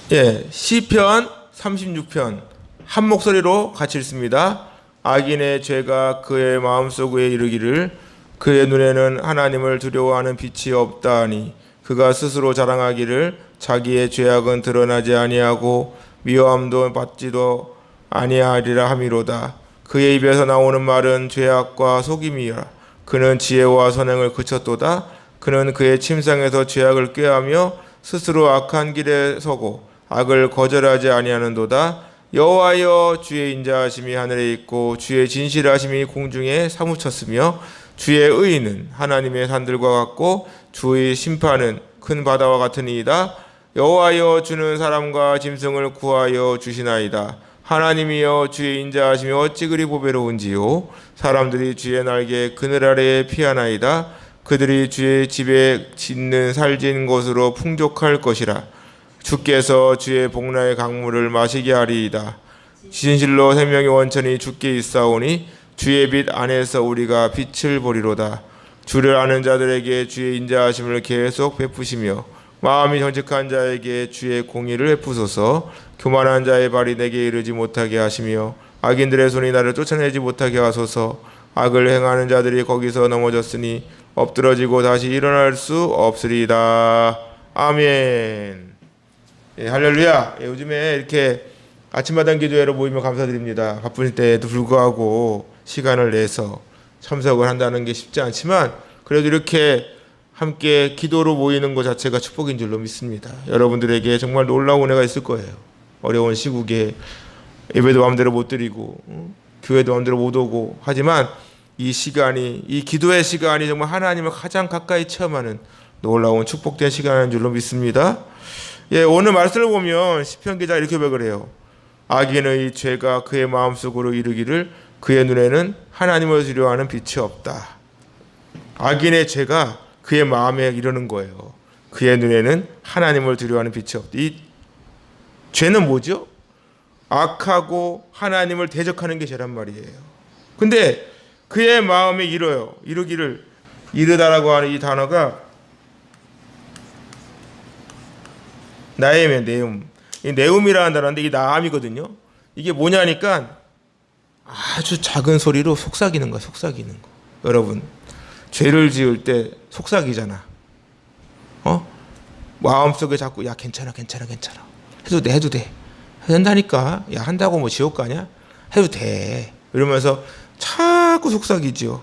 시편 36편 한 목소리로 같이 읽습니다. 악인의 죄가 그의 마음속에 이르기를 그의 눈에는 하나님을 두려워하는 빛이 없다하니 그가 스스로 자랑하기를 자기의 죄악은 드러나지 아니하고 미워함도 받지도 아니하리라 함이로다. 그의 입에서 나오는 말은 죄악과 속임이라. 그는 지혜와 선행을 그쳤도다. 그는 그의 침상에서 죄악을 꾀하며 스스로 악한 길에 서고 악을 거절하지 아니하는도다. 여호와여, 주의 인자하심이 하늘에 있고 주의 진실하심이 공중에 사무쳤으며 주의 의는 하나님의 산들과 같고 주의 심판은 큰 바다와 같으니이다. 여호와여, 주는 사람과 짐승을 구하여 주시나이다. 하나님이여, 주의 인자하심이 어찌 그리 보배로운지요. 사람들이 주의 날개 그늘 아래에 피하나이다. 그들이 주의 집에 짓는 살진 곳으로 풍족할 것이라. 주께서 주의 복나의 강물을 마시게 하리이다. 진실로 생명의 원천이 주께 있사오니 주의 빛 안에서 우리가 빛을 보리로다. 주를 아는 자들에게 주의 인자하심을 계속 베푸시며 마음이 정직한 자에게 주의 공의를 베푸소서. 교만한 자의 발이 내게 이르지 못하게 하시며 악인들의 손이 나를 쫓아내지 못하게 하소서. 악을 행하는 자들이 거기서 넘어졌으니 엎드러지고 다시 일어날 수 없으리이다. 아멘. 할렐루야. 요즘에 이렇게 아침마당 기도회로 모이면 감사드립니다. 바쁜 때에도 불구하고 시간을 내서 참석을 한다는 게 쉽지 않지만 그래도 이렇게 함께 기도로 모이는 것 자체가 축복인 줄로 믿습니다. 여러분들에게 정말 놀라운 은혜가 있을 거예요. 어려운 시국에 예배도 마음대로 못 드리고 교회도 마음대로 못 오고 하지만 이 시간이, 이 기도의 시간이 정말 하나님을 가장 가까이 체험하는 놀라운 축복된 시간인 줄로 믿습니다. 오늘 말씀을 보면 시편 기자가 이렇게 고백을 해요. 악인의 죄가 그의 마음속으로 이르기를 그의 눈에는 하나님을 두려워하는 빛이 없다. 악인의 죄가 그의 마음에 이르는 거예요. 그의 눈에는 하나님을 두려워하는 빛이 없다. 이 죄는 뭐죠? 악하고 하나님을 대적하는 게 죄란 말이에요. 근데 그의 마음에 이르기를, 이르다라고 하는 이 단어가 나엠의 네움. 이 네움이라는 단어인데 이게 나암이거든요. 이게 뭐냐니까 아주 작은 소리로 속삭이는 거야. 속삭이는 거. 여러분, 죄를 지을 때 속삭이잖아. 마음속에 자꾸 야 괜찮아. 해도 돼. 해도 된다니까. 야 한다고 뭐 지옥 가냐? 해도 돼. 이러면서 자꾸 속삭이죠.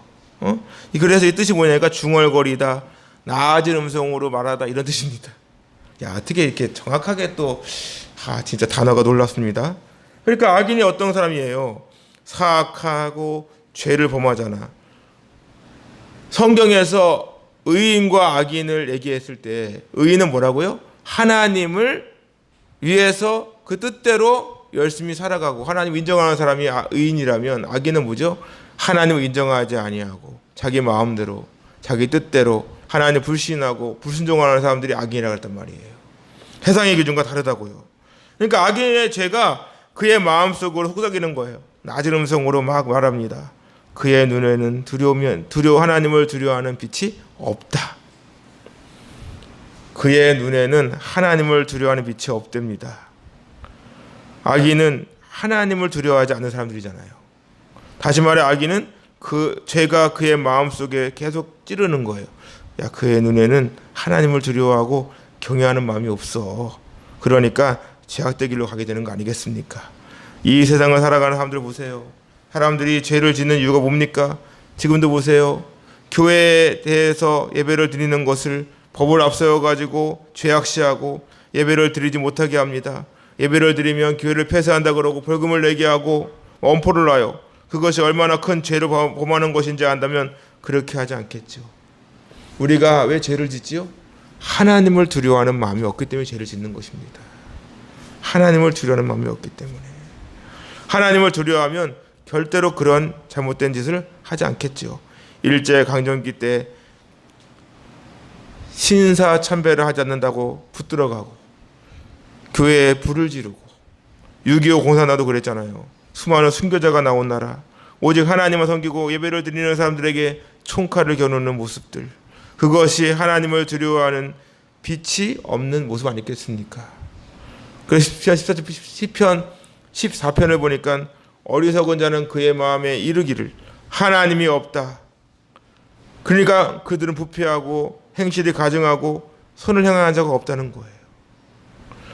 그래서 이 뜻이 뭐냐니까 중얼거리다, 낮은 음성으로 말하다 이런 뜻입니다. 야, 어떻게 이렇게 정확하게 또 진짜 단어가 놀랍습니다. 그러니까 악인이 어떤 사람이에요? 사악하고 죄를 범하잖아. 성경에서 의인과 악인을 얘기했을 때 의인은 뭐라고요? 하나님을 위해서 그 뜻대로 열심히 살아가고 하나님 인정하는 사람이 의인이라면 악인은 뭐죠? 하나님을 인정하지 아니하고 자기 마음대로 자기 뜻대로 하나님 불신하고 불순종하는 사람들이 악인이라고 했단 말이에요. 세상의 기준과 다르다고요. 그러니까 악인의 죄가 그의 마음속으로 속삭이는 거예요. 낮은 음성으로 막 말합니다. 그의 눈에는 하나님을 두려워하는 빛이 없다. 그의 눈에는 하나님을 두려워하는 빛이 없답니다. 악인은 하나님을 두려워하지 않는 사람들이잖아요. 다시 말해 악인은 그 죄가 그의 마음속에 계속 찌르는 거예요. 야, 그의 눈에는 하나님을 두려워하고 경외하는 마음이 없어. 그러니까 죄악된 길로 가게 되는 거 아니겠습니까? 이 세상을 살아가는 사람들 보세요. 사람들이 죄를 짓는 이유가 뭡니까? 지금도 보세요. 교회에 대해서 예배를 드리는 것을 법을 앞세워 가지고 죄악시하고 예배를 드리지 못하게 합니다. 예배를 드리면 교회를 폐쇄한다 그러고 벌금을 내게 하고 엄포를 놔요. 그것이 얼마나 큰 죄를 범하는 것인지 안다면 그렇게 하지 않겠죠. 우리가 왜 죄를 짓지요? 하나님을 두려워하는 마음이 없기 때문에 죄를 짓는 것입니다. 하나님을 두려워하는 마음이 없기 때문에. 하나님을 두려워하면 절대로 그런 잘못된 짓을 하지 않겠죠. 일제강점기 때 신사참배를 하지 않는다고 붙들어가고 교회에 불을 지르고 6.25 공산화도 그랬잖아요. 수많은 순교자가 나온 나라, 오직 하나님을 섬기고 예배를 드리는 사람들에게 총칼을 겨누는 모습들, 그것이 하나님을 두려워하는 빛이 없는 모습 아니겠습니까? 그래서 시편 14편을 보니까 어리석은 자는 그의 마음에 이르기를 하나님이 없다. 그러니까 그들은 부패하고 행실이 가증하고 선을 행하는 자가 없다는 거예요.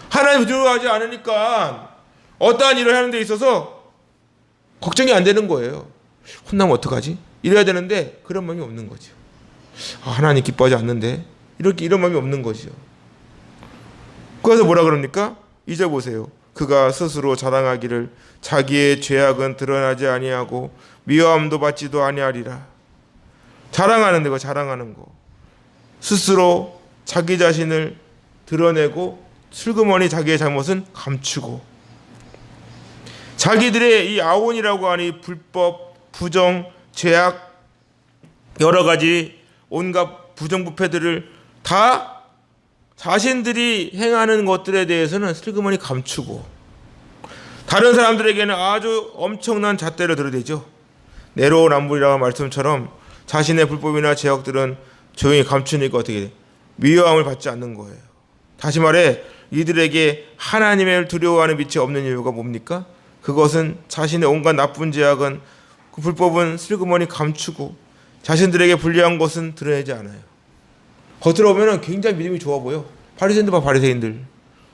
하나님 두려워하지 않으니까 어떠한 일을 하는 데 있어서 걱정이 안 되는 거예요. 혼나면 어떡하지? 이래야 되는데 그런 마음이 없는 거죠. 하나님 기뻐하지 않는데 이런 마음이 없는 거죠. 그래서 뭐라 그럽니까? 2절 보세요. 그가 스스로 자랑하기를 자기의 죄악은 드러나지 아니하고 미워함도 받지도 아니하리라. 자랑하는 거, 자랑하는 거. 스스로 자기 자신을 드러내고 슬그머니 자기의 잘못은 감추고, 자기들의 이 아온이라고 하니 불법, 부정, 죄악, 여러 가지 온갖 부정부패들을 다 자신들이 행하는 것들에 대해서는 슬그머니 감추고, 다른 사람들에게는 아주 엄청난 잣대를 들이대죠. 내로남불이라는 말씀처럼 자신의 불법이나 죄악들은 조용히 감추니까 어떻게 돼? 미워함을 받지 않는 거예요. 다시 말해 이들에게 하나님을 두려워하는 빛이 없는 이유가 뭡니까? 그것은 자신의 온갖 나쁜 죄악은, 그 불법은 슬그머니 감추고 자신들에게 불리한 것은 드러내지 않아요. 겉으로 보면 굉장히 믿음이 좋아 보여. 바리새인들 봐, 바리새인들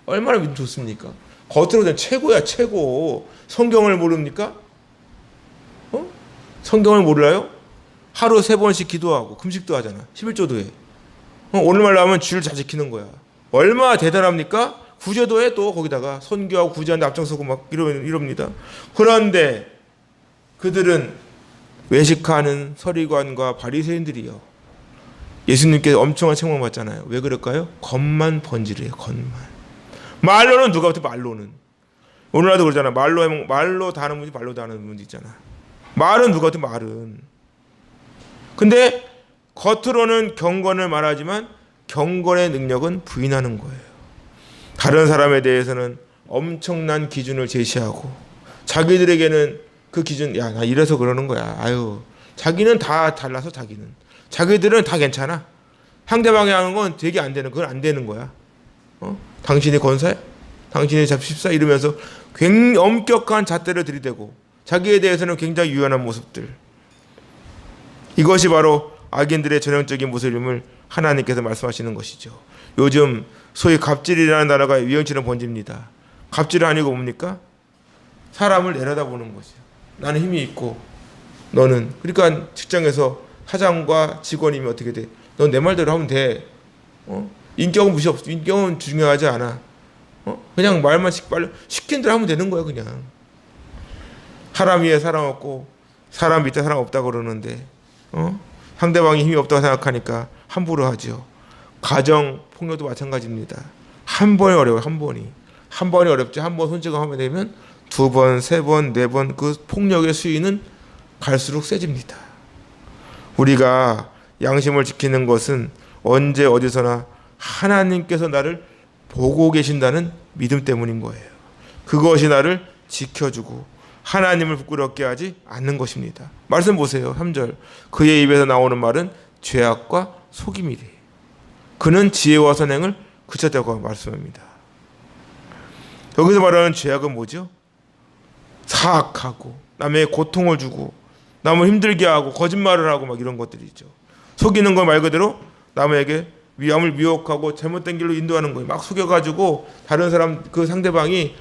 얼마나 믿음 좋습니까? 겉으로는 최고야, 최고. 성경을 모릅니까? 성경을 몰라요? 하루 3번씩 기도하고 금식도 하잖아. 11조도 해. 오늘말로 하면 주를 잘 지키는 거야. 얼마나 대단합니까? 구제도 해. 또 거기다가 선교하고 구제하는데 앞장서고 막 이럽니다. 그런데 그들은 외식하는 서리관과 바리새인들이요. 예수님께서 엄청난 책망 받잖아요. 왜 그럴까요? 겉만 번지르해요. 겉만. 말로는 누가 어떻게 말로는. 오늘날도 그러잖아. 말로 다 하는 분이 말로 다 하는 분이 있잖아. 말은 누가 어떻게 말은. 근데 겉으로는 경건을 말하지만 경건의 능력은 부인하는 거예요. 다른 사람에 대해서는 엄청난 기준을 제시하고 자기들에게는 그 기준, 야, 나 이래서 그러는 거야. 아유, 자기는 다 달라서 자기들은 다 괜찮아. 상대방이 하는 건 되게 안 되는, 그건 안 되는 거야. 당신이 권사야? 당신이 잡십사? 이러면서 굉장히 엄격한 잣대를 들이대고 자기에 대해서는 굉장히 유연한 모습들. 이것이 바로 악인들의 전형적인 모습임을 하나님께서 말씀하시는 것이죠. 요즘 소위 갑질이라는 단어가 유행처럼 번집니다. 갑질은 아니고 뭡니까? 사람을 내려다보는 거죠. 나는 힘이 있고 너는. 그러니까 직장에서 사장과 직원이면 어떻게 돼? 넌 내 말대로 하면 돼. 인격은 무시 없어. 인격은 중요하지 않아. 그냥 말만 시킨 대로 하면 되는 거야. 그냥. 사람 위에 사람 없고 사람 밑에 사람 없다고 그러는데 상대방이 힘이 없다고 생각하니까 함부로 하죠. 가정 폭력도 마찬가지입니다. 한 번이 어려워요. 한 번이 어렵지. 한 번 손찌검하면 되면 2번, 3번, 4번 그 폭력의 수위는 갈수록 세집니다. 우리가 양심을 지키는 것은 언제 어디서나 하나님께서 나를 보고 계신다는 믿음 때문인 거예요. 그것이 나를 지켜주고 하나님을 부끄럽게 하지 않는 것입니다. 말씀 보세요. 3절. 그의 입에서 나오는 말은 죄악과 속임이래. 그는 지혜와 선행을 그쳤다고 말씀합니다. 여기서 말하는 죄악은 뭐죠? 사악하고 남의 고통을 주고 남을 힘들게 하고 거짓말을 하고 막 이런 것들이죠. 속이는 거 말 그대로 남에게 남을 미혹하고 잘못된 길로 인도하는 거예요. 막 속여가지고 다른 사람 그 상대방이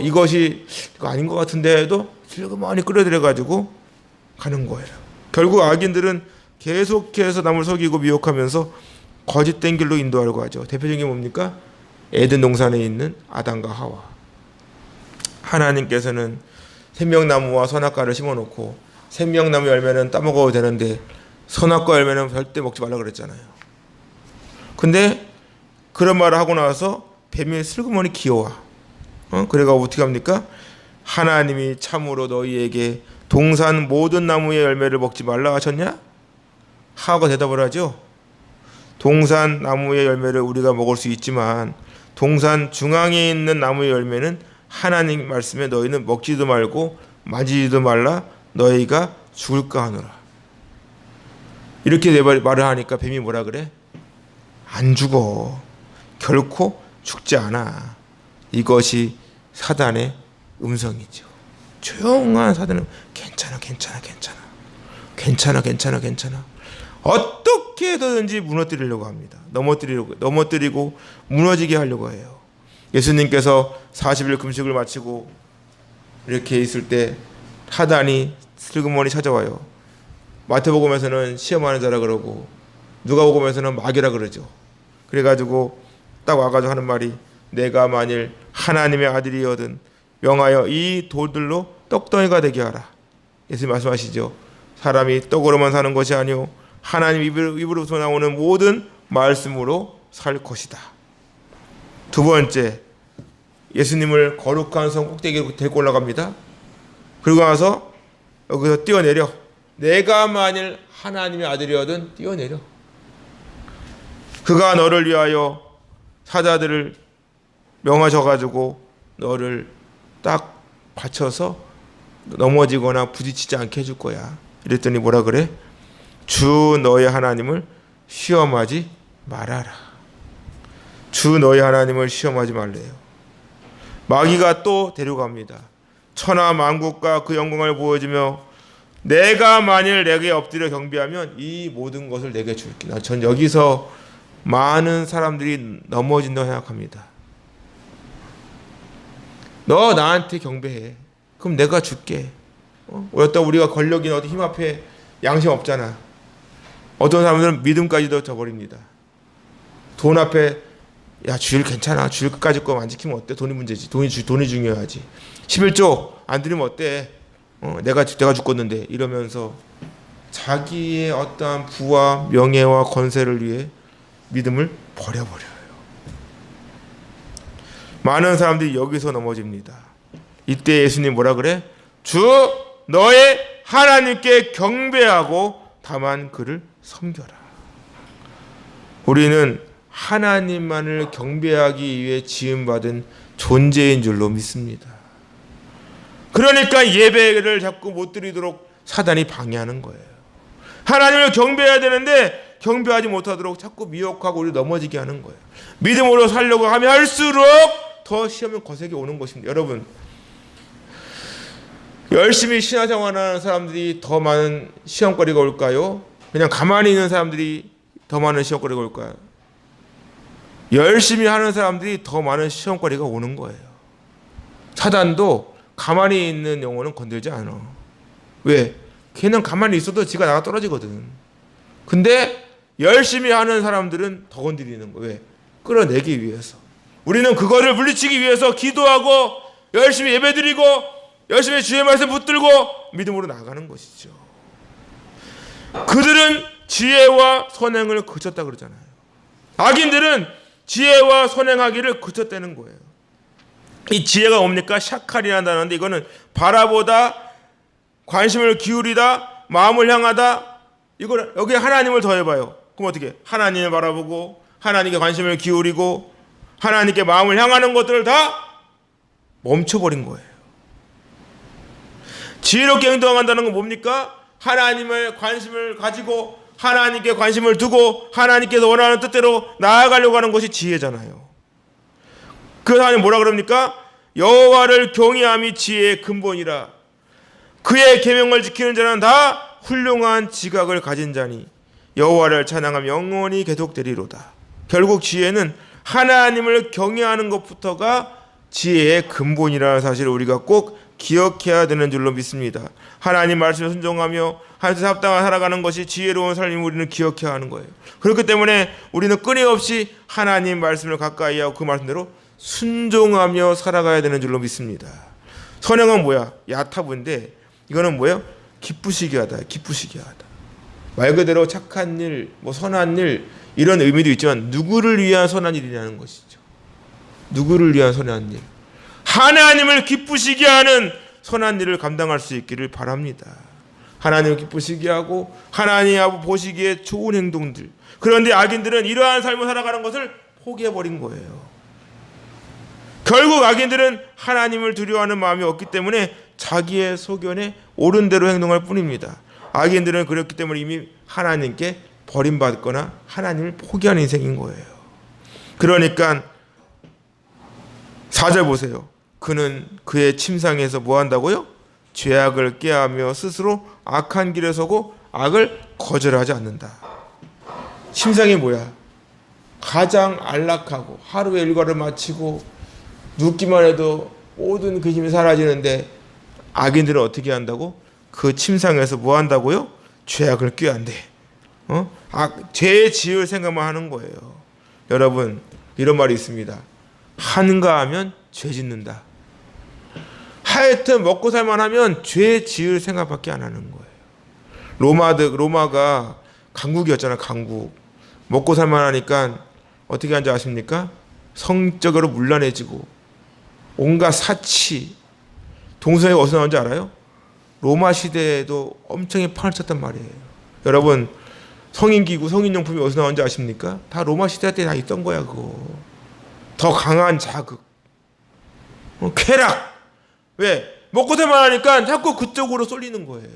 이것이 이거 아닌 것 같은데 해도 슬그머니 끌어들여가지고 가는 거예요. 결국 악인들은 계속해서 남을 속이고 미혹하면서 거짓된 길로 인도하려고 하죠. 대표적인 게 뭡니까? 에덴 동산에 있는 아담과 하와. 하나님께서는 생명나무와 선악과를 심어놓고 생명나무 열매는 따먹어도 되는데 선악과 열매는 절대 먹지 말라 그랬잖아요. 근데 그런 말을 하고 나서 뱀이 슬그머니 기어와. 그래가 어떻게 합니까? 하나님이 참으로 너희에게 동산 모든 나무의 열매를 먹지 말라 하셨냐? 하와가 대답을 하죠. 동산 나무의 열매를 우리가 먹을 수 있지만 동산 중앙에 있는 나무의 열매는 하나님 말씀에 너희는 먹지도 말고 만지지도 말라 너희가 죽을까 하노라. 이렇게 말을 하니까 뱀이 뭐라 그래? 안 죽어. 결코 죽지 않아. 이것이 사단의 음성이죠. 조용한 사단은 괜찮아. 어떻게 해서든지 무너뜨리려고 합니다. 넘어뜨리고 무너지게 하려고 해요. 예수님께서 40일 금식을 마치고 이렇게 있을 때 사단이 슬그머니 찾아와요. 마태복음에서는 시험하는 자라 그러고 누가복음에서는 마귀라 그러죠. 그래가지고 딱 와가지고 하는 말이 내가 만일 하나님의 아들이거든 명하여 이 돌들로 떡덩이가 되게 하라. 예수님 말씀하시죠. 사람이 떡으로만 사는 것이 아니오 하나님 입으로부터 나오는 모든 말씀으로 살 것이다. 두 번째, 예수님을 거룩한 성 꼭대기로 데리고 올라갑니다. 그리고 나서 여기서 뛰어내려. 내가 만일 하나님의 아들이거든 뛰어내려. 그가 너를 위하여 사자들을 명하셔가지고 너를 딱 받쳐서 넘어지거나 부딪히지 않게 해줄 거야. 이랬더니 뭐라 그래? 주 너의 하나님을 시험하지 말아라. 주 너의 하나님을 시험하지 말래요. 마귀가 또 데려갑니다. 천하 만국과 그 영광을 보여주며 내가 만일 내게 엎드려 경배하면 이 모든 것을 내게 줄게. 전 여기서 많은 사람들이 넘어진다고 생각합니다. 너 나한테 경배해. 그럼 내가 줄게. 어떤 우리가 권력이나 어디 힘 앞에 양심 없잖아. 어떤 사람들은 믿음까지도 져버립니다. 돈 앞에 야 주일 괜찮아. 주일 끝까지 거 안 지키면 어때? 돈이 문제지. 돈이 중요하지. 11조 안 드리면 어때? 내가 죽겠는데 이러면서 자기의 어떠한 부와 명예와 권세를 위해 믿음을 버려버려요. 많은 사람들이 여기서 넘어집니다. 이때 예수님 뭐라 그래? 주 너의 하나님께 경배하고 다만 그를 섬겨라. 우리는 하나님만을 경배하기 위해 지음받은 존재인 줄로 믿습니다. 그러니까 예배를 자꾸 못 드리도록 사단이 방해하는 거예요. 하나님을 경배해야 되는데 경배하지 못하도록 자꾸 미혹하고 우리 넘어지게 하는 거예요. 믿음으로 살려고 하면 할수록 더 시험은 거세게 오는 것입니다. 여러분, 열심히 신앙생활하는 사람들이 더 많은 시험거리가 올까요? 그냥 가만히 있는 사람들이 더 많은 시험거리가 올까요? 열심히 하는 사람들이 더 많은 시험거리가 오는 거예요. 사단도 가만히 있는 영혼은 건들지 않아. 왜? 걔는 가만히 있어도 지가 나가 떨어지거든. 근데 열심히 하는 사람들은 더 건드리는 거예요. 왜? 끌어내기 위해서. 우리는 그거를 물리치기 위해서 기도하고 열심히 예배드리고 열심히 주의 말씀 붙들고 믿음으로 나가는 것이죠. 그들은 지혜와 선행을 그쳤다 그러잖아요. 악인들은 지혜와 선행하기를 그쳤다는 거예요. 이 지혜가 뭡니까? 샤칼이라는 단어인데 이거는 바라보다, 관심을 기울이다, 마음을 향하다. 이걸 여기에 하나님을 더해봐요. 그럼 어떻게? 하나님을 바라보고 하나님께 관심을 기울이고 하나님께 마음을 향하는 것들을 다 멈춰버린 거예요. 지혜롭게 행동한다는 건 뭡니까? 하나님을 관심을 가지고 하나님께 관심을 두고 하나님께서 원하는 뜻대로 나아가려고 하는 것이 지혜잖아요. 그 하나님 뭐라 그럽니까? 여호와를 경외함이 지혜의 근본이라. 그의 계명을 지키는 자는 다 훌륭한 지각을 가진 자니 여호와를 찬양하며 영원히 계속되리로다. 결국 지혜는 하나님을 경외하는 것부터가 지혜의 근본이라는 사실을 우리가 꼭 기억해야 되는 줄로 믿습니다. 하나님 말씀에 순종하며 하나님께 합당하게 살아가는 것이 지혜로운 삶임을 우리는 기억해야 하는 거예요. 그렇기 때문에 우리는 끊임없이 하나님 말씀을 가까이 하고 그 말씀대로 순종하며 살아가야 되는 줄로 믿습니다. 선행은 뭐야? 야타부인데 이거는 뭐예요? 기쁘시게 하다. 기쁘시게 하다. 말 그대로 착한 일, 선한 일 이런 의미도 있지만 누구를 위한 선한 일이냐는 것이죠. 누구를 위한 선한 일. 하나님을 기쁘시게 하는 선한 일을 감당할 수 있기를 바랍니다. 하나님을 기쁘시게 하고 하나님하고 보시기에 좋은 행동들. 그런데 악인들은 이러한 삶을 살아가는 것을 포기해버린 거예요. 결국 악인들은 하나님을 두려워하는 마음이 없기 때문에 자기의 소견에 옳은 대로 행동할 뿐입니다. 악인들은 그렇기 때문에 이미 하나님께 버림받거나 하나님을 포기한 인생인 거예요. 그러니까 4절 보세요. 그는 그의 침상에서 뭐 한다고요? 죄악을 꾀하며 스스로 악한 길에 서고 악을 거절하지 않는다. 침상이 뭐야? 가장 안락하고 하루의 일과를 마치고 눕기만 해도 모든 그 힘이 사라지는데 악인들은 어떻게 한다고? 그 침상에서 뭐 한다고요? 죄악을 꾀한대. 죄 지을 생각만 하는 거예요. 여러분, 이런 말이 있습니다. 한가하면 죄 짓는다. 하여튼 먹고 살만 하면 죄 지을 생각밖에 안 하는 거예요. 로마가 강국이었잖아. 강국. 먹고 살만 하니까 어떻게 한지 아십니까? 성적으로 문란해지고 온갖 사치. 동서애가 어디서 나온지 알아요? 로마 시대에도 엄청나게 판을 쳤단 말이에요. 여러분, 성인기구, 성인용품이 어디서 나온지 아십니까? 다 로마 시대 때 다 있던 거야. 그거. 더 강한 자극, 쾌락. 왜? 먹고 살만 하니까 자꾸 그쪽으로 쏠리는 거예요.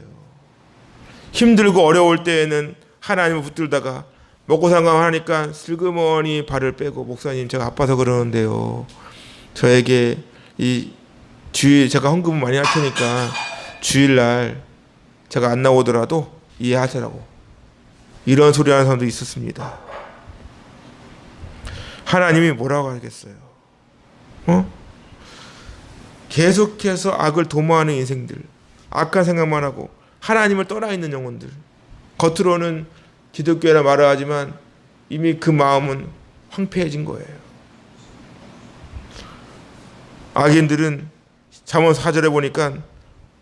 힘들고 어려울 때에는 하나님을 붙들다가 먹고 살만 하니까 슬그머니 발을 빼고, 목사님 제가 아파서 그러는데요, 저에게 이 주일 제가 헌금을 많이 할 테니까 주일날 제가 안 나오더라도 이해하시라고, 이런 소리 하는 사람도 있었습니다. 하나님이 뭐라고 하겠어요? 계속해서 악을 도모하는 인생들, 악한 생각만 하고 하나님을 떠나 있는 영혼들, 겉으로는 기독교라 말을 하지만 이미 그 마음은 황폐해진 거예요. 악인들은 잠언 4절에 보니까,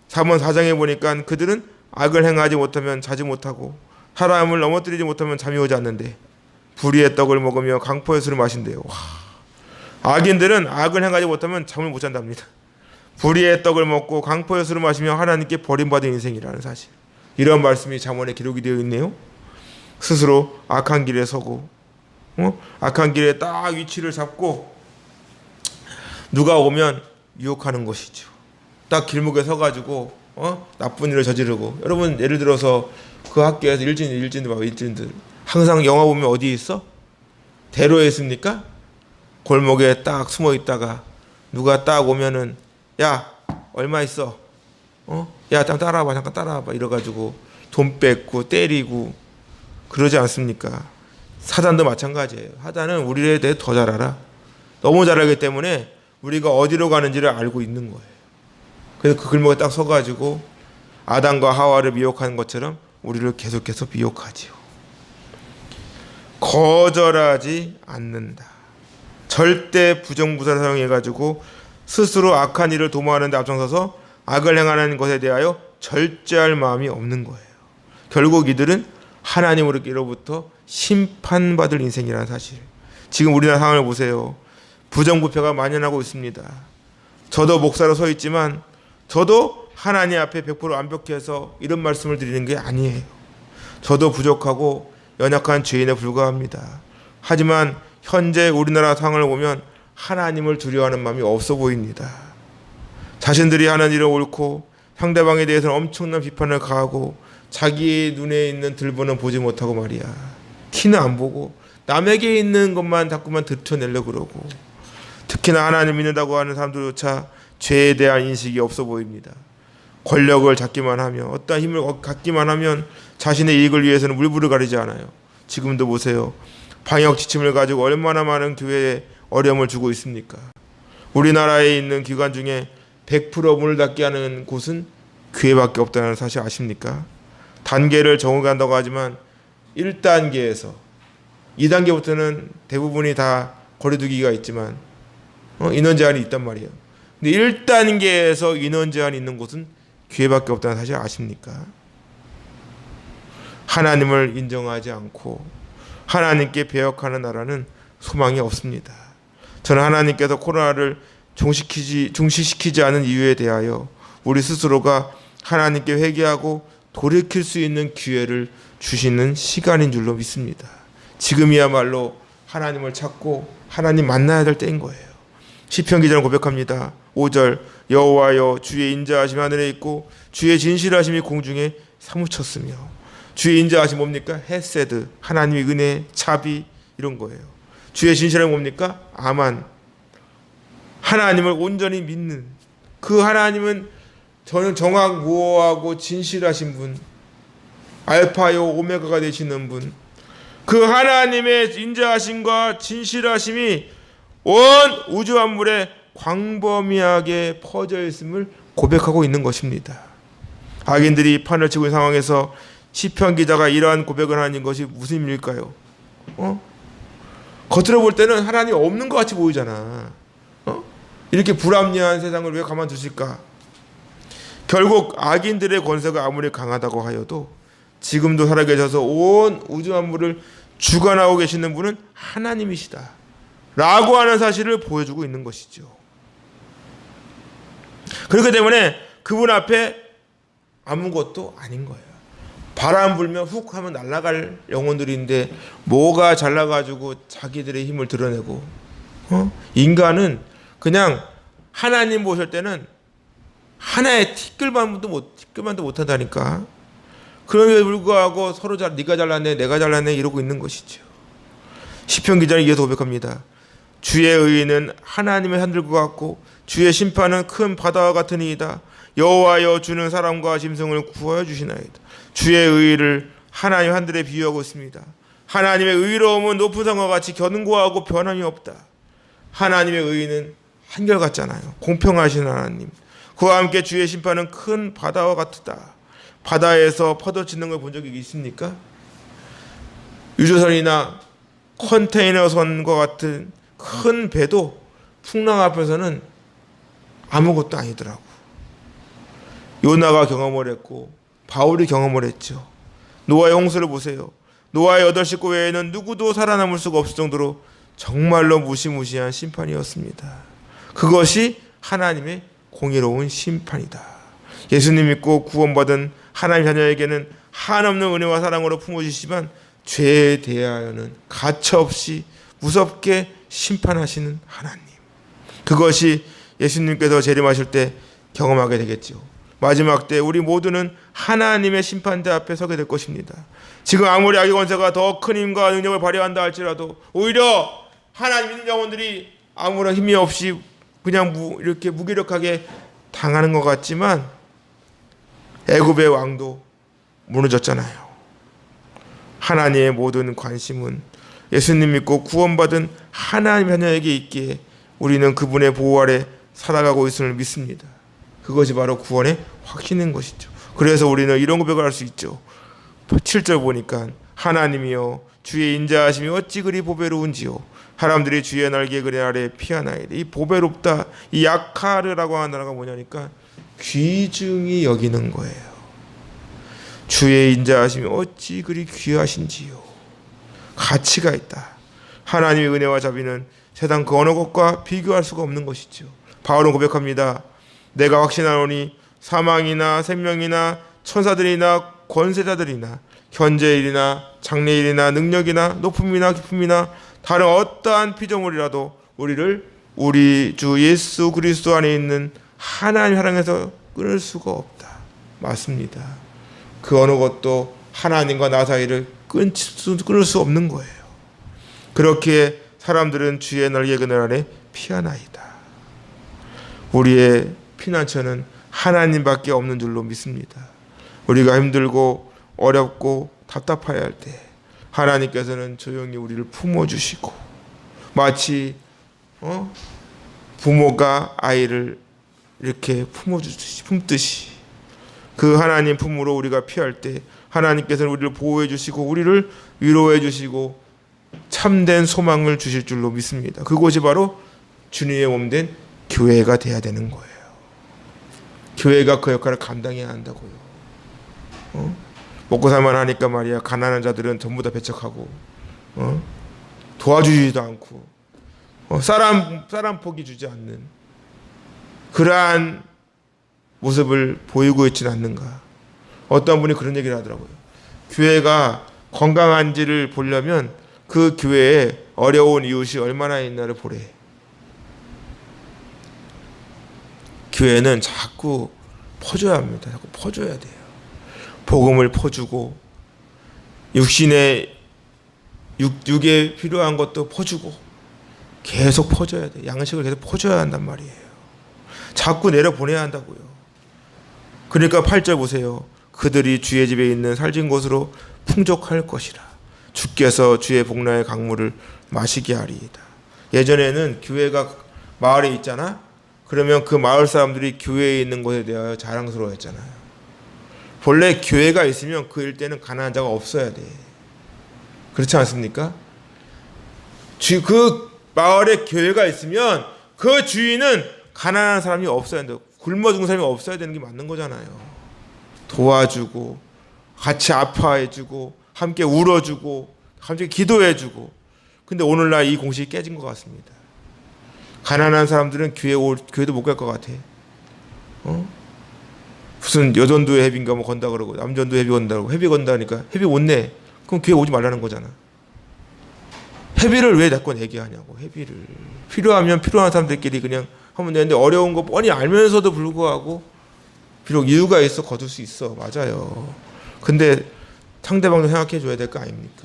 잠언 4장에 보니까 그들은 악을 행하지 못하면 자지 못하고 사람을 넘어뜨리지 못하면 잠이 오지 않는데 불의의 떡을 먹으며 강포의 술을 마신대요. 악인들은 악을 행하지 못하면 잠을 못 잔답니다. 불의의 떡을 먹고 강포의 술을 마시며 하나님께 버림받은 인생이라는 사실, 이런 말씀이 잠언에 기록이 되어 있네요. 스스로 악한 길에 서고, 악한 길에 딱 위치를 잡고 누가 오면 유혹하는 것이죠. 딱 길목에 서가지고 나쁜 일을 저지르고. 여러분, 예를 들어서 그 학교에서 일진들 항상 영화 보면 어디 있어? 대로에 있습니까? 골목에 딱 숨어 있다가 누가 딱 오면은, 야 얼마 있어? 야 잠깐 따라와봐, 잠깐 따라와봐, 이래가지고 돈 뺏고 때리고 그러지 않습니까? 사단도 마찬가지예요. 사단은 우리에 대해 더 잘 알아. 너무 잘 알기 때문에 우리가 어디로 가는지를 알고 있는 거예요. 그래서 그 골목에 딱 서가지고 아담과 하와를 미혹하는 것처럼 우리를 계속해서 미혹하지요. 거절하지 않는다. 절대 부정부사를 사용해가지고 스스로 악한 일을 도모하는 데 앞장서서 악을 행하는 것에 대하여 절제할 마음이 없는 거예요. 결국 이들은 하나님으로부터 심판받을 인생이라는 사실. 지금 우리나라 상황을 보세요. 부정부패가 만연하고 있습니다. 저도 목사로 서 있지만 저도 하나님 앞에 100% 완벽해서 이런 말씀을 드리는 게 아니에요. 저도 부족하고 연약한 죄인에 불과합니다. 하지만 현재 우리나라 상황을 보면 하나님을 두려워하는 마음이 없어 보입니다. 자신들이 하는 일은 옳고 상대방에 대해서는 엄청난 비판을 가하고 자기 눈에 있는 들보는 보지 못하고 말이야, 티는 안 보고 남에게 있는 것만 자꾸만 들춰내려고 그러고, 특히나 하나님 믿는다고 하는 사람들조차 죄에 대한 인식이 없어 보입니다. 권력을 잡기만 하며 어떤 힘을 갖기만 하면 자신의 이익을 위해서는 물불을 가리지 않아요. 지금도 보세요. 방역 지침을 가지고 얼마나 많은 교회에 어려움을 주고 있습니까? 우리나라에 있는 기관 중에 100% 문을 닫게 하는 곳은 교회밖에 없다는 사실 아십니까? 단계를 정해간다고 하지만 1단계에서 2단계부터는 대부분이 다 거리두기가 있지만 인원 제한이 있단 말이에요. 근데 1단계에서 인원 제한이 있는 곳은 교회밖에 없다는 사실 아십니까? 하나님을 인정하지 않고 하나님께 배역하는 나라는 소망이 없습니다. 저는 하나님께서 코로나를 중시시키지 않은 이유에 대하여 우리 스스로가 하나님께 회개하고 돌이킬 수 있는 기회를 주시는 시간인 줄로 믿습니다. 지금이야말로 하나님을 찾고 하나님 만나야 될 때인 거예요. 시편 기자는 고백합니다. 5절, 여호와여 주의 인자하심이 하늘에 있고 주의 진실하심이 공중에 사무쳤으며. 주의 인자하심 뭡니까? 헤세드, 하나님의 은혜, 자비, 이런 거예요. 주의 진실함이 뭡니까? 아만, 하나님을 온전히 믿는 그 하나님은 저는 정확무오하고 진실하신 분, 알파요 오메가가 되시는 분, 그 하나님의 인자하심과 진실하심이 온 우주 만물에 광범위하게 퍼져 있음을 고백하고 있는 것입니다. 악인들이 판을 치고 있는 상황에서 시편 기자가 이러한 고백을 하는 것이 무슨 의미일까요? 겉으로 볼 때는 하나님 없는 것 같이 보이잖아. 이렇게 불합리한 세상을 왜 가만 두실까? 결국 악인들의 권세가 아무리 강하다고 하여도 지금도 살아계셔서 온 우주 만물을 주관하고 계시는 분은 하나님이시다 라고 하는 사실을 보여주고 있는 것이죠. 그렇기 때문에 그분 앞에 아무것도 아닌 거예요. 바람 불면 훅 하면 날아갈 영혼들인데 뭐가 잘나가지고 자기들의 힘을 드러내고, 인간은 그냥 하나님 보실 때는 하나의 티끌만도 못한다니까. 그럼에도 불구하고 서로 네가 잘났네 내가 잘났네 이러고 있는 것이죠. 시편 기자는 이어서 고백합니다. 주의 의의는 하나님의 하늘과 같고 주의 심판은 큰 바다와 같으니이다. 여호와여 주는 사람과 짐승을 구하여 주시나이다. 주의 의의를 하나님 하늘에 비유하고 있습니다. 하나님의 의로움은 높은 산과 같이 견고하고 변함이 없다. 하나님의 의의는 한결같잖아요. 공평하신 하나님. 그와 함께 주의 심판은 큰 바다와 같다. 바다에서 퍼져지는 걸 본 적이 있습니까? 유조선이나 컨테이너선과 같은 큰 배도 풍랑 앞에서는 아무것도 아니더라고. 요나가 경험을 했고 바울이 경험을 했죠. 노아의 홍수를 보세요. 노아의 8 식구 외에는 누구도 살아남을 수가 없을 정도로 정말로 무시무시한 심판이었습니다. 그것이 하나님의 공의로운 심판이다. 예수님 믿고 구원받은 하나님 자녀에게는 한없는 은혜와 사랑으로 품어주시지만 죄에 대하여는 가차없이 무섭게 심판하시는 하나님. 그것이 예수님께서 재림하실 때 경험하게 되겠죠. 마지막 때 우리 모두는 하나님의 심판대 앞에 서게 될 것입니다. 지금 아무리 악의 권세가 더 큰 힘과 능력을 발휘한다 할지라도 오히려 하나님 믿는 영혼들이 아무런 힘이 없이 그냥 이렇게 무기력하게 당하는 것 같지만 애굽의 왕도 무너졌잖아요. 하나님의 모든 관심은 예수님 믿고 구원받은 하나님 자녀에게 있기에 우리는 그분의 보호 아래 살아가고 있음을 믿습니다. 그것이 바로 구원의 확신인 것이죠. 그래서 우리는 이런 고백을 할 수 있죠. 7절 보니까 하나님이여 주의 인자하심이 어찌 그리 보배로운지요. 사람들이 주의 날개 그네 아래 피하나이다. 이 보배롭다, 이 약하르라고 하는 단어가 뭐냐니까 귀중히 여기는 거예요. 주의 인자하심이 어찌 그리 귀하신지요. 가치가 있다. 하나님의 은혜와 자비는 세상 그 어느 것과 비교할 수가 없는 것이죠. 바울은 고백합니다. 내가 확신하노니 사망이나 생명이나 천사들이나 권세자들이나 현재일이나 장래일이나 능력이나 높음이나 깊음이나 다른 어떠한 피조물이라도 우리를 우리 주 예수 그리스도 안에 있는 하나님 사랑에서 끊을 수가 없다. 맞습니다. 그 어느 것도 하나님과 나 사이를 끊을 수 없는 거예요. 그렇게 사람들은 주의 날개 그늘 아래 피하나이다. 우리의 피난처는 하나님밖에 없는 줄로 믿습니다. 우리가 힘들고 어렵고 답답해야 할 때 하나님께서는 조용히 우리를 품어주시고 마치 부모가 아이를 이렇게 품듯이 그 하나님 품으로 우리가 피할 때 하나님께서는 우리를 보호해 주시고 우리를 위로해 주시고 참된 소망을 주실 줄로 믿습니다. 그것이 바로 주님의 몸된 교회가 돼야 되는 거예요. 교회가 그 역할을 감당해야 한다고요. 먹고 살만 하니까 말이야 가난한 자들은 전부 다 배척하고 도와주지도 않고 쌀 한 포기 주지 않는 그러한 모습을 보이고 있지는 않는가. 어떤 분이 그런 얘기를 하더라고요. 교회가 건강한지를 보려면 그 교회에 어려운 이웃이 얼마나 있나를 보래. 교회는 자꾸 퍼줘야 합니다. 자꾸 퍼줘야 돼요. 복음을 퍼주고 육에 필요한 것도 퍼주고 계속 퍼줘야 돼. 양식을 계속 퍼줘야 한단 말이에요. 자꾸 내려보내야 한다고요. 그러니까 8절 보세요. 그들이 주의 집에 있는 살진 곳으로 풍족할 것이라. 주께서 주의 복락의 강물을 마시게 하리이다. 예전에는 교회가 마을에 있잖아. 그러면 그 마을 사람들이 교회에 있는 것에 대하여 자랑스러워했잖아요. 본래 교회가 있으면 그 일대는 가난한 자가 없어야 돼. 그렇지 않습니까? 그 마을에 교회가 있으면 그 주인은 가난한 사람이 없어야 된다. 굶어 죽는 사람이 없어야 되는 게 맞는 거잖아요. 도와주고 같이 아파해주고 함께 울어주고 함께 기도해주고. 근데 오늘날 이 공식이 깨진 것 같습니다. 가난한 사람들은 교회도 못 갈 것 같아. 무슨 여전도의 회비인가 뭐 건다 그러고 남전도 회비 건다 그러고 회비 건다니까 회비 못 내. 그럼 교회 오지 말라는 거잖아. 회비를 왜 자꾸 내게 하냐고. 회비를 필요하면 필요한 사람들끼리 그냥 하면 되는데 어려운 거 뻔히 알면서도 불구하고 비록 이유가 있어 거둘 수 있어. 맞아요. 근데 상대방도 생각해 줘야 될 거 아닙니까?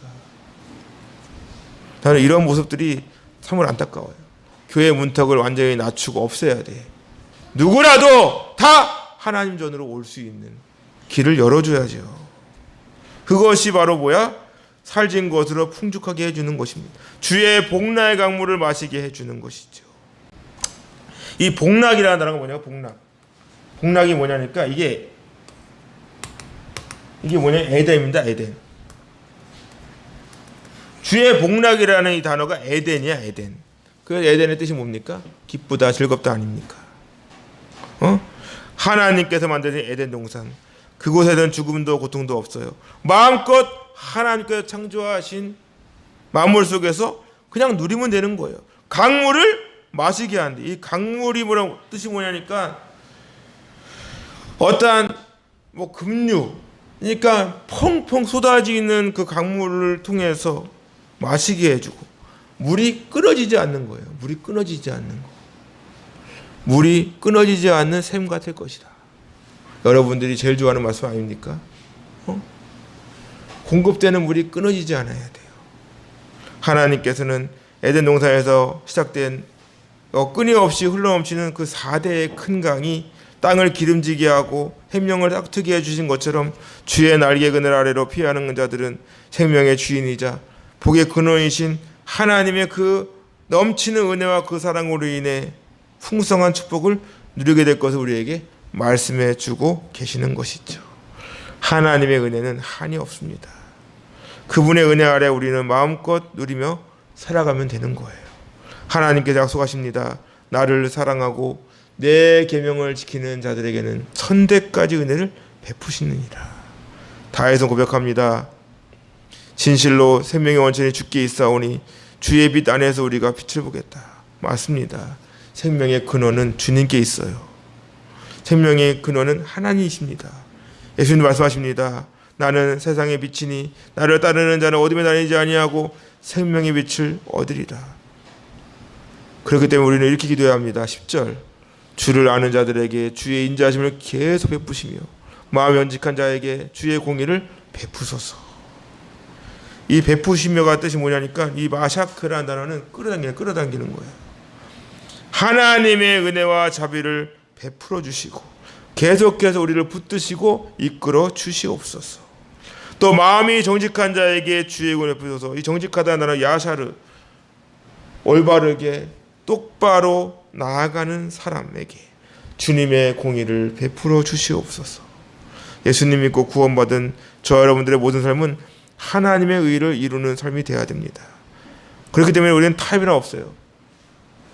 나는 이런 모습들이 참으로 안타까워요. 교회 문턱을 완전히 낮추고 없애야 돼. 누구라도 다 하나님 전으로 올 수 있는 길을 열어줘야죠. 그것이 바로 뭐야? 살진 것으로 풍족하게 해주는 것입니다. 주의 복락의 강물을 마시게 해주는 것이죠. 이 복락이라는 단어가 뭐냐고. 복락이 뭐냐니까 이게 뭐냐? 에덴입니다. 에덴. 주의 복락이라는 이 단어가 에덴이야. 에덴. 그 에덴의 뜻이 뭡니까? 기쁘다, 즐겁다 아닙니까? 하나님께서 만드신 에덴 동산. 그곳에는 죽음도 고통도 없어요. 마음껏 하나님께서 창조하신 만물 속에서 그냥 누리면 되는 거예요. 강물을 마시게 하는데 이 강물이 뭐라고 뜻이 뭐냐니까 어떠한 뭐 급류 그러니까 펑펑 쏟아지는 그 강물을 통해서 마시게 해주고 물이 끊어지지 않는 거예요. 물이 끊어지지 않는 거. 물이 끊어지지 않는 샘 같을 것이다. 여러분들이 제일 좋아하는 말씀 아닙니까? 공급되는 물이 끊어지지 않아야 돼요. 하나님께서는 에덴 동산에서 시작된 끊임없이 흘러넘치는 그 4대의 큰 강이 땅을 기름지게 하고 생명을 싹트게 해주신 것처럼 주의 날개 그늘 아래로 피하는 자들은 생명의 주인이자 복의 근원이신 하나님의 그 넘치는 은혜와 그 사랑으로 인해 풍성한 축복을 누리게 될 것을 우리에게 말씀해 주고 계시는 것이죠. 하나님의 은혜는 한이 없습니다. 그분의 은혜 아래 우리는 마음껏 누리며 살아가면 되는 거예요. 하나님께서 약속하십니다. 나를 사랑하고 내 계명을 지키는 자들에게는 천대까지 은혜를 베푸시느니라. 다해서 고백합니다. 진실로 생명의 원천이 주께 있사오니 주의 빛 안에서 우리가 빛을 보겠다. 맞습니다. 생명의 근원은 주님께 있어요. 생명의 근원은 하나님이십니다. 예수님 말씀하십니다. 나는 세상의 빛이니 나를 따르는 자는 어둠에 다니지 아니하고 생명의 빛을 얻으리라. 그렇기 때문에 우리는 이렇게 기도해야 합니다. 10절 주를 아는 자들에게 주의 인자하심을 계속 베푸시며 마음 연직한 자에게 주의 공의를 베푸소서. 이 베푸시며가 뜻이 뭐냐니까 이 마샤크라는 단어는 끌어당기는 거예요. 하나님의 은혜와 자비를 베풀어 주시고 계속해서 우리를 붙드시고 이끌어 주시옵소서. 또 마음이 정직한 자에게 주의 공의를 베푸소서. 이 정직하다는 단어 야샤르 올바르게 똑바로 나아가는 사람에게 주님의 공의를 베풀어 주시옵소서. 예수님 믿고 구원받은 저 여러분들의 모든 삶은 하나님의 의를 이루는 삶이 되어야 됩니다. 그렇기 때문에 우리는 타협이란 없어요.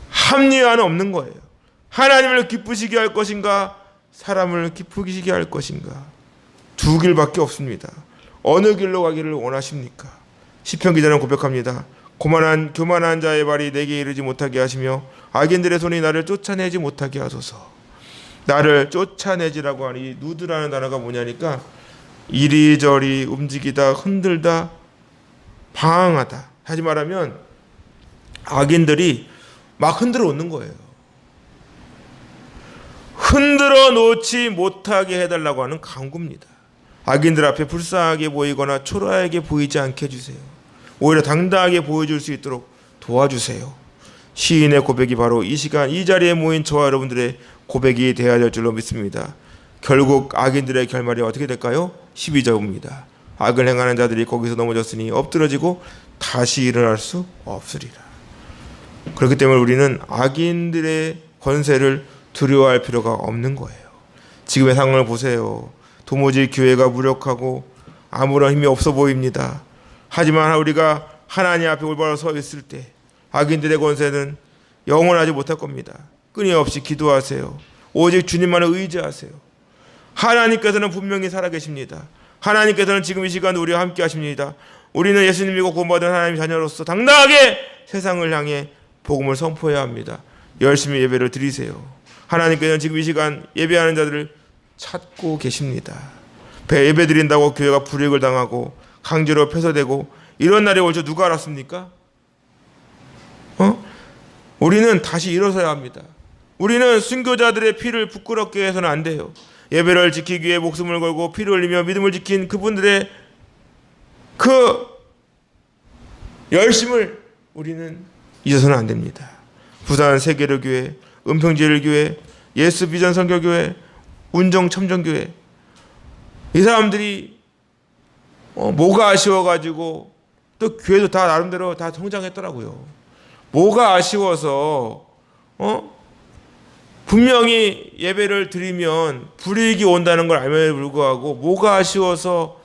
합리화는 없는 거예요. 하나님을 기쁘시게 할 것인가 사람을 기쁘시게 할 것인가 두 길밖에 없습니다. 어느 길로 가기를 원하십니까? 시편 기자는 고백합니다. 교만한 자의 발이 내게 이르지 못하게 하시며 악인들의 손이 나를 쫓아내지 못하게 하소서. 나를 쫓아내지라고 하는 이 누드라는 단어가 뭐냐니까 이리저리 움직이다 흔들다 방황하다. 하지 말하면 악인들이 막 흔들어 놓는 거예요. 흔들어 놓지 못하게 해달라고 하는 강구입니다. 악인들 앞에 불쌍하게 보이거나 초라하게 보이지 않게 해주세요. 오히려 당당하게 보여줄 수 있도록 도와주세요. 시인의 고백이 바로 이 시간 이 자리에 모인 저와 여러분들의 고백이 되어야 될 줄로 믿습니다. 결국 악인들의 결말이 어떻게 될까요? 12절입니다. 악을 행하는 자들이 거기서 넘어졌으니 엎드러지고 다시 일어날 수 없으리라. 그렇기 때문에 우리는 악인들의 권세를 두려워할 필요가 없는 거예요. 지금의 상황을 보세요. 도무지 교회가 무력하고 아무런 힘이 없어 보입니다. 하지만 우리가 하나님 앞에 올바로 서 있을 때 악인들의 권세는 영원하지 못할 겁니다. 끊임없이 기도하세요. 오직 주님만을 의지하세요. 하나님께서는 분명히 살아계십니다. 하나님께서는 지금 이 시간 우리와 함께 하십니다. 우리는 예수님 믿고 구원받은 하나님의 자녀로서 당당하게 세상을 향해 복음을 선포해야 합니다. 열심히 예배를 드리세요. 하나님께서는 지금 이 시간 예배하는 자들을 찾고 계십니다. 예배 드린다고 교회가 불이익을 당하고 강제로 폐쇄되고 이런 날이 올 줄 누가 알았습니까? 우리는 다시 일어서야 합니다. 우리는 순교자들의 피를 부끄럽게 해서는 안 돼요. 예배를 지키기 위해 목숨을 걸고 피를 흘리며 믿음을 지킨 그분들의 그 열심을 우리는 잊어서는 안 됩니다. 부산 세계로교회, 은평제일교회, 예수 비전 선교교회, 운정 참전교회, 이 사람들이 뭐가 아쉬워가지고 또 교회도 다 나름대로 다 성장했더라고요. 뭐가 아쉬워서 분명히 예배를 드리면 불이익이 온다는 걸 알면에도 불구하고 뭐가 아쉬워서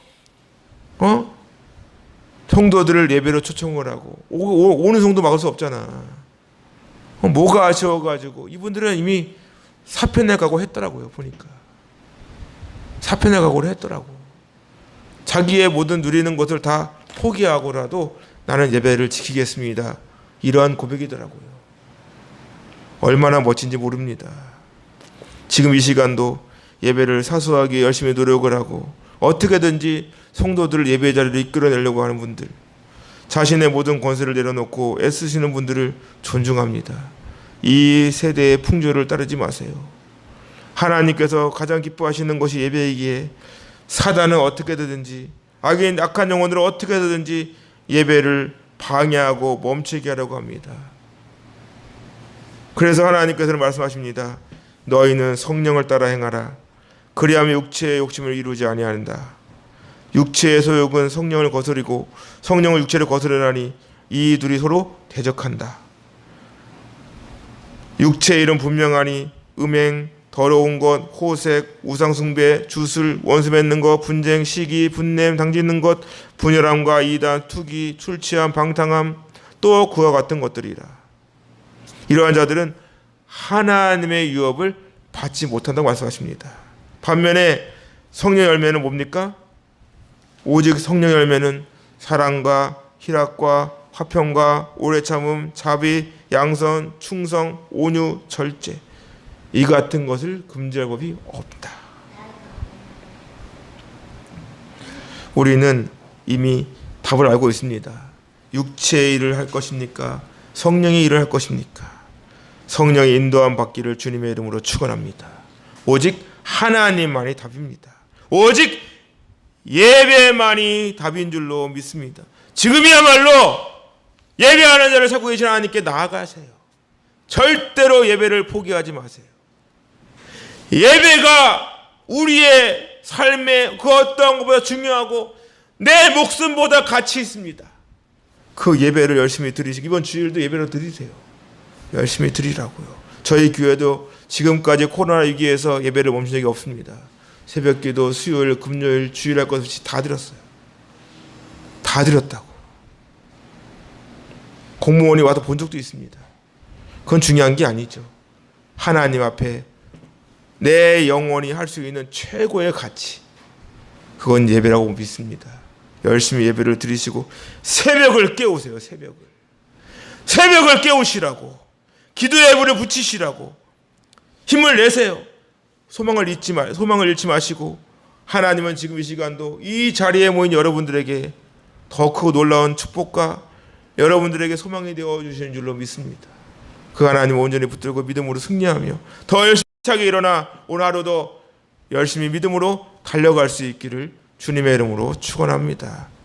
성도들을 예배로 초청을 하고 오는 성도 막을 수 없잖아. 뭐가 아쉬워가지고 이분들은 이미 사표내 각오 했더라고요. 보니까 사표내 각오를 했더라고. 자기의 모든 누리는 것을 다 포기하고라도 나는 예배를 지키겠습니다. 이러한 고백이더라고요. 얼마나 멋진지 모릅니다. 지금 이 시간도 예배를 사수하기 열심히 노력을 하고 어떻게든지 성도들을 예배 자리를 이끌어내려고 하는 분들, 자신의 모든 권세를 내려놓고 애쓰시는 분들을 존중합니다. 이 세대의 풍조를 따르지 마세요. 하나님께서 가장 기뻐하시는 것이 예배이기에 사단은 어떻게든지 악한 영혼들은 어떻게든지 예배를 방해하고 멈추게 하려고 합니다. 그래서 하나님께서는 말씀하십니다. 너희는 성령을 따라 행하라. 그리하면 육체의 욕심을 이루지 아니한다. 육체의 소욕은 성령을 거스리고 성령은 육체를 거스르나니 이 둘이 서로 대적한다. 육체의 일은 분명하니 음행, 더러운 것, 호색, 우상숭배, 주술, 원수 맺는 것, 분쟁, 시기, 분냄, 당짓는 것, 분열함과 이단, 투기, 술취함, 방탕함, 또 그와 같은 것들이라. 이러한 자들은 하나님의 유업을 받지 못한다고 말씀하십니다. 반면에 성령 열매는 뭡니까? 오직 성령 열매는 사랑과 희락과 화평과 오래 참음, 자비, 양선, 충성, 온유, 절제, 이 같은 것을 금지할 법이 없다. 우리는 이미 답을 알고 있습니다. 육체의 일을 할 것입니까? 성령의 일을 할 것입니까? 성령의 인도함 받기를 주님의 이름으로 축원합니다. 오직 하나님만이 답입니다. 오직 예배만이 답인 줄로 믿습니다. 지금이야말로 예배하는 자를 찾고 계신 하나님께 나아가세요. 절대로 예배를 포기하지 마세요. 예배가 우리의 삶의 그 어떤 것보다 중요하고 내 목숨보다 가치 있습니다. 그 예배를 열심히 드리시고 이번 주일도 예배를 드리세요. 열심히 드리라고요. 저희 교회도 지금까지 코로나 위기에서 예배를 멈춘 적이 없습니다. 새벽기도, 수요일, 금요일, 주일 할 것 없이 다 드렸어요. 다 드렸다고. 공무원이 와서 본 적도 있습니다. 그건 중요한 게 아니죠. 하나님 앞에 내 영혼이 할 수 있는 최고의 가치, 그건 예배라고 믿습니다. 열심히 예배를 드리시고 새벽을 깨우세요. 새벽을 깨우시라고, 기도의 불을 붙이시라고 힘을 내세요. 소망을 잃지 마시고 하나님은 지금 이 시간도 이 자리에 모인 여러분들에게 더 크고 놀라운 축복과 여러분들에게 소망이 되어주시는 줄로 믿습니다. 그 하나님을 온전히 붙들고 믿음으로 승리하며 더 열심히 차게 일어나 오늘 하루도 열심히 믿음으로 달려갈 수 있기를 주님의 이름으로 축원합니다.